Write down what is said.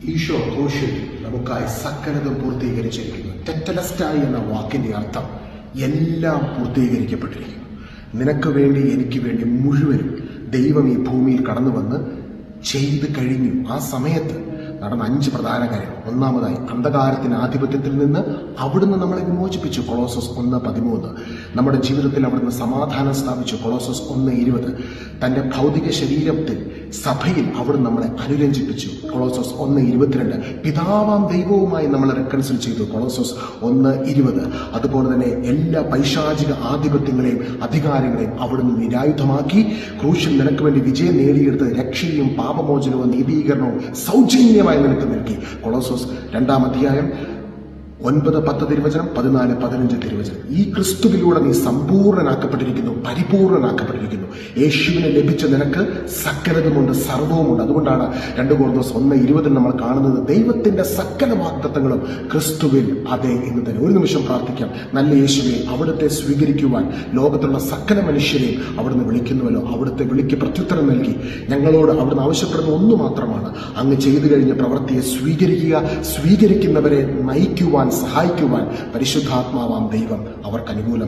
ഈശോ ക്രൂശിൽ നമുക്കായി സകലതും പൂർത്തീകരിച്ചിരിക്കുന്നു. ടെറ്റലസ്റ്റായി എന്ന വാക്കിന്റെ അർത്ഥം എല്ലാം പൂർത്തീകരിക്കപ്പെട്ടിരിക്കുന്നു. നിനക്ക് വേണ്ടി എനിക്ക് വേണ്ടി മുഴുവനും ദൈവം ഈ ഭൂമിയിൽ കടന്നു വന്ന് ചെയ്ത് കഴിഞ്ഞു. ആ സമയത്ത് നടന്ന 5 പ്രധാന കാര്യങ്ങൾ. ഒന്നാമതായി, അന്ധകാരത്തിന് ആധിപത്യത്തിൽ നിന്ന് അവിടുന്ന് നമ്മളെ വിമോചിപ്പിച്ചു. കൊളോസസ് 1:13. നമ്മുടെ ജീവിതത്തിൽ അവിടുന്ന് സമാധാനം സ്ഥാപിച്ചു. കൊളോസസ് 1:20. തന്റെ ഭൗതിക ശരീരത്തിൽ സഭയിൽ അവിടുന്ന് നമ്മളെ അനുരഞ്ജിപ്പിച്ചു. കൊളോസസ് 1:22. പിതാവാം ദൈവവുമായി നമ്മളെ റെക്കൺസിൽ ചെയ്തു. കൊളോസസ് 1:20. അതുപോലെ തന്നെ എല്ലാ പൈശാചിക ആധിപത്യങ്ങളെയും അധികാരങ്ങളെയും അവിടുന്ന് നിരായുധമാക്കി ക്രൂശിൽ നിനക്ക് വേണ്ടി വിജയം നേടിയെടുത്ത് രക്ഷയും പാപമോചനവും നീതീകരണവും സൗജന്യമായി നിനക്ക് നൽകി. കൊളോസോസ് 2-ാം അധ്യായം 9-10 തിരുവചനം, 14-15 തിരുവചനം. ഈ ക്രിസ്തുവിലൂടെ നീ സമ്പൂർണ്ണനാക്കപ്പെട്ടിരിക്കുന്നു, പരിപൂർണനാക്കപ്പെട്ടിരിക്കുന്നു. യേശുവിനെ ലഭിച്ച നിനക്ക് സകലതുമുണ്ട്, സർവവുമുണ്ട്. അതുകൊണ്ടാണ് 2 Corinthians 1:20 നമ്മൾ കാണുന്നത്, ദൈവത്തിന്റെ സകല വാഗ്ദത്തങ്ങളും ക്രിസ്തുവിൽ അതെ എന്ന് തന്നെ. ഒരു നിമിഷം പ്രാർത്ഥിക്കാം. നല്ല യേശുവെ, അവിടുത്തെ സ്വീകരിക്കുവാൻ ലോകത്തുള്ള സകല മനുഷ്യരെയും അവിടുന്ന് വിളിക്കുന്നുവല്ലോ. അവിടുത്തെ വിളിക്ക് പ്രത്യുത്തരം നൽകി ഞങ്ങളോട് അവിടുന്ന് ആവശ്യപ്പെടുന്ന ഒന്ന് മാത്രമാണ്, അങ്ങ് ചെയ്തു കഴിഞ്ഞ പ്രവൃത്തിയെ സ്വീകരിക്കുക. സ്വീകരിക്കുന്നവരെ നയിക്കുവാൻ, സഹായിക്കുവാൻ പരിശുദ്ധാത്മാവാം ദൈവം അവർക്ക് അനുകൂലം